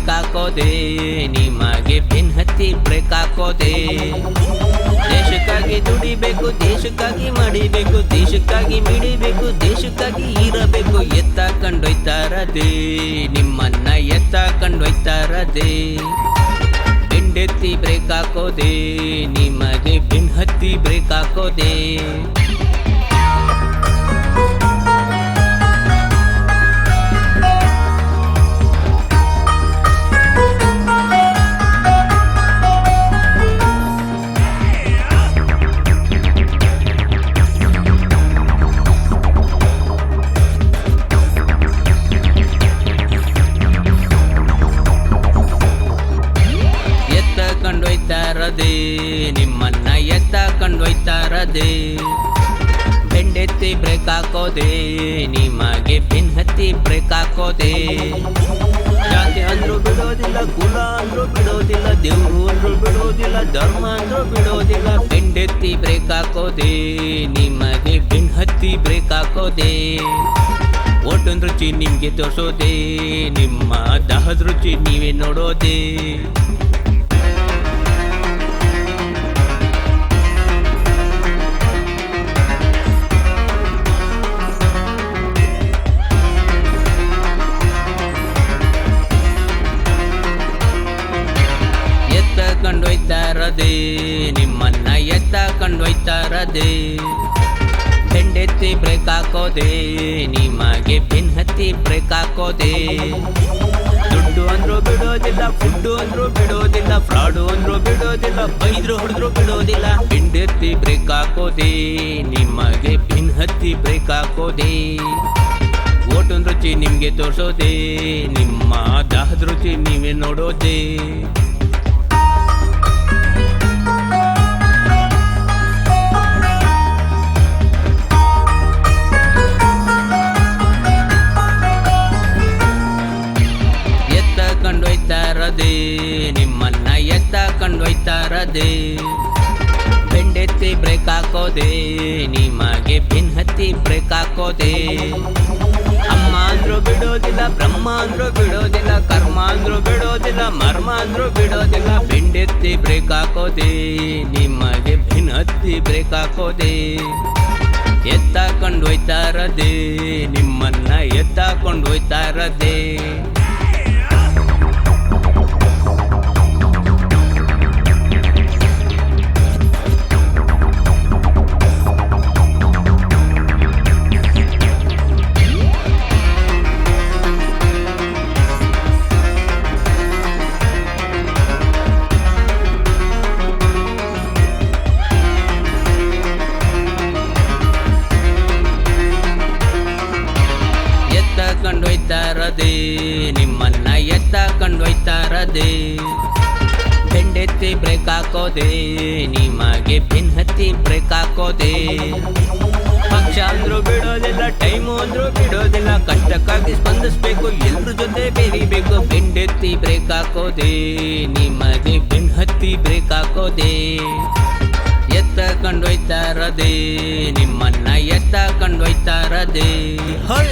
Break ಹಾಕೋದೆ, ನಿಮಗೆ ಬೆನ್ ಹತ್ತಿ break ಹಾಕೋದೆ. ದೇಶಕ್ಕಾಗಿ ದುಡಿಬೇಕು, ದೇಶಕ್ಕಾಗಿ ಮಡಿಬೇಕು, ದೇಶಕ್ಕಾಗಿ ಮಿಡಿಬೇಕು, ದೇಶಕ್ಕಾಗಿ ಇರಬೇಕು. ಎತ್ತ ಕಂಡೊಯ್ತಾರದೆ, ನಿಮ್ಮನ್ನ ಎತ್ತ ಕಂಡೊಯ್ತಾರದೆ. ಬೆಂಡೆತ್ತಿ ಬ್ರೇಕ್ ಹಾಕೋದೆ, ನಿಮಗೆ ಬೆನ್ ಹತ್ತಿ ಬ್ರೇಕ್ ಹಾಕೋದೆ. ಕೊಂಡೊಯ್ತಾರದೆ, ನಿಮ್ಮನ್ನ ಎತ್ತ ಕೊಂಡೊಯ್ತಾರದೆ. ಬೆಂಡೆತ್ತಿ ಬ್ರೇಕ್ ಹಾಕೋದೆ, ನಿಮಗೆ ಬೆನ್ ಹತ್ತಿ ಬ್ರೇಕ್ ಹಾಕೋದೆ. ಜಾತಿ ಅಂದ್ರೂ ಬಿಡೋದಿಲ್ಲ, ಕುಲ ಅಂದ್ರೂ ಬಿಡೋದಿಲ್ಲ, ದೇವ್ರು ಅಂದ್ರೂ ಬಿಡೋದಿಲ್ಲ, ಧರ್ಮ ಅಂದ್ರೂ ಬಿಡೋದಿಲ್ಲ. ಬೆಂಡೆತ್ತಿ ಬ್ರೇಕ್ ಹಾಕೋದೆ, ನಿಮಗೆ ಬೆನ್ ಹತ್ತಿ ಬ್ರೇಕ್ ಹಾಕೋದೆ. ಓಟೊಂದ್ ರುಚಿ ನಿಮ್ಗೆ ತೋರ್ಸೋದೆ, ನಿಮ್ಮ ದಾಹದ ರುಚಿ ನೀವೇ ನೋಡೋದೆ. ಕೊಂಡೊಯ್ತಾರದೆ, ನಿಮ್ಮನ್ನ ಎತ್ತ ಕೊಂಡೊಯ್ತಾರದೆ. ಬೆಂಡೆತ್ತಿ ಬ್ರೇಕ್ ಹಾಕೋದೆ, ನಿಮಗೆ ಬೆನ್ ಹತ್ತಿ ಬ್ರೇಕ್ ಹಾಕೋದೆ. ದುಡ್ಡು ಅಂದ್ರೂ ಬಿಡೋದಿಲ್ಲ, ಫುಡ್ಡು ಅಂದ್ರೂ ಬಿಡೋದಿಲ್ಲ, ಫ್ರಾಡು ಅಂದ್ರೂ ಬಿಡೋದಿಲ್ಲ, ಬೈದ್ರು ಹೊಡೆದ್ರು ಬಿಡೋದಿಲ್ಲ. ಬೆಂಡೆತ್ತಿ ಬ್ರೇಕ್ ಹಾಕೋದೆ, ನಿಮಗೆ ಬೆನ್ ಹತ್ತಿ ಬ್ರೇಕ್ ಹಾಕೋದೆ. ಓಟೊಂದ್ ರುಚಿ ನಿಮ್ಗೆ ತೋರ್ಸೋದೆ, ನಿಮ್ಮ ದಾಹದ ರುಚಿ ನೀವೇ ನೋಡೋದೆ. ಕೊಂಡೊಯ್ತಾರದೆ, ನಿಮ್ಮನ್ನ ಎತ್ತ ಕೊಂಡೊಯ್ತಾರದೆ. ಬೆಂಡೆತ್ತಿ ಬ್ರೇಕ್ ಹಾಕೋದೆ, ನಿಮಗೆ ಬೆನ್ ಹತ್ತಿ ಬ್ರೇಕ್ ಹಾಕೋದೆ. ಅಮ್ಮ ಅಂದ್ರೂ ಬಿಡೋದಿಲ್ಲ, ಬ್ರಹ್ಮ ಅಂದ್ರೂ ಬಿಡೋದಿಲ್ಲ, ಕರ್ಮ ಅಂದ್ರೂ ಬಿಡೋದಿಲ್ಲ, ಮರ್ಮ ಅಂದ್ರೂ ಬಿಡೋದಿಲ್ಲ. ಬೆಂಡೆತ್ತಿ ಬ್ರೇಕ್ ಹಾಕೋದೆ, ನಿಮಗೆ ಬೆನ್ ಹತ್ತಿ ಬ್ರೇಕ್ ಹಾಕೋದೆ. ಎತ್ತ ಕೊಂಡೊಯ್ತಾರದೆ, ನಿಮ್ಮನ್ನ ಎತ್ತ ಕೊಂಡೊಯ್ತಾರದೆ. ಕೊಂಡೊಯ್ತಾರದೆ, ನಿಮ್ಮನ್ನ ಎತ್ತ ಕೊಂಡೊಯ್ತಾರದೆ. ಬೆಂಡೆತ್ತಿ ಬ್ರೇಕ್ ಹಾಕೋದೆ, ನಿಮಗೆ ಬೆನ್ ಹತ್ತಿ ಬ್ರೇಕ್ ಹಾಕೋದೆ. ಪಕ್ಷ ಅಂದ್ರೂ ಬಿಡೋದಿಲ್ಲ, ಟೈಮು ಅಂದ್ರೂ ಬಿಡೋದಿಲ್ಲ, ಕಷ್ಟಕ್ಕಾಗಿ ಸ್ಪಂದಿಸ್ಬೇಕು, ಎಲ್ರ ಜೊತೆ ಬೆರಿಬೇಕು. ಬೆಂಡೆತ್ತಿ ಬ್ರೇಕ್ ಹಾಕೋದೆ, ನಿಮಗೆ ಬೆನ್ ಹತ್ತಿ ಬ್ರೇಕ್ ಹಾಕೋದೆ. ಎತ್ತ ಕೊಂಡೊಯ್ತಾರದೆ, ನಿಮ್ಮನ್ನ ಎತ್ತ ಕೊಂಡೊಯ್ತಾರದೆ. ಹೈ